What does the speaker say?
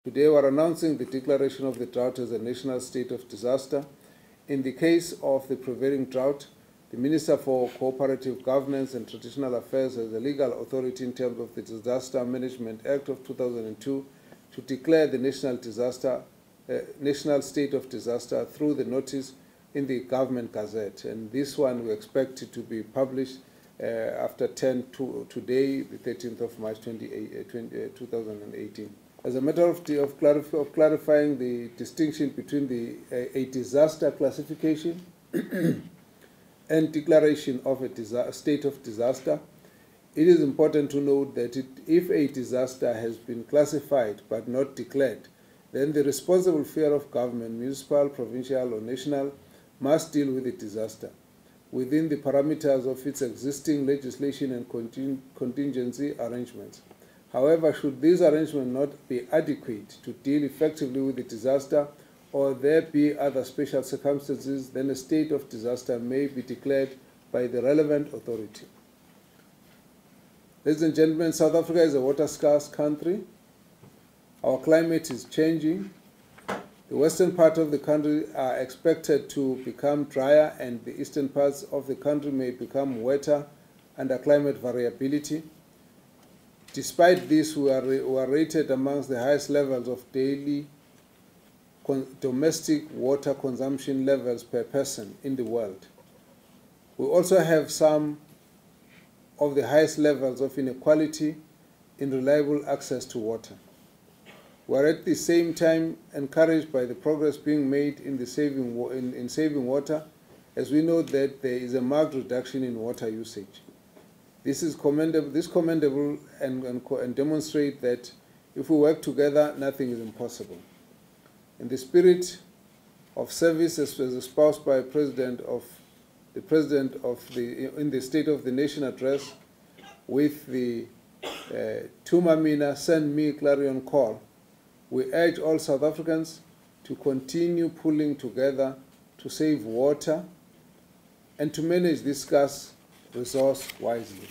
Today we are announcing the declaration of the drought as a national state of disaster. In the case of the prevailing drought, the Minister for Cooperative Governance and Traditional Affairs has the legal authority in terms of the Disaster Management Act of 2002 to declare the national state of disaster through the notice in the Government Gazette. And this one we expect it to be published after 10 to today, the 13th of March 2018. As a matter of clarifying the distinction between a disaster classification and declaration of a state of disaster, it is important to note that if a disaster has been classified but not declared, then the responsible sphere of government, municipal, provincial, or national, must deal with the disaster within the parameters of its existing legislation and contingency arrangements. However, should these arrangements not be adequate to deal effectively with the disaster, or there be other special circumstances, then a state of disaster may be declared by the relevant authority. Ladies and gentlemen, South Africa is a water-scarce country. Our climate is changing. The western part of the country are expected to become drier, and the eastern parts of the country may become wetter under climate variability. Despite this, we are rated amongst the highest levels of daily domestic water consumption levels per person in the world. We also have some of the highest levels of inequality in reliable access to water. We are at the same time encouraged by the progress being made in saving water, as we know that there is a marked reduction in water usage. This is commendable and demonstrate that if we work together, nothing is impossible. In the spirit of service as espoused by in the State of the Nation address, with the Tumamina Send Me Clarion Call, we urge all South Africans to continue pulling together to save water and to manage this scarce resource wisely.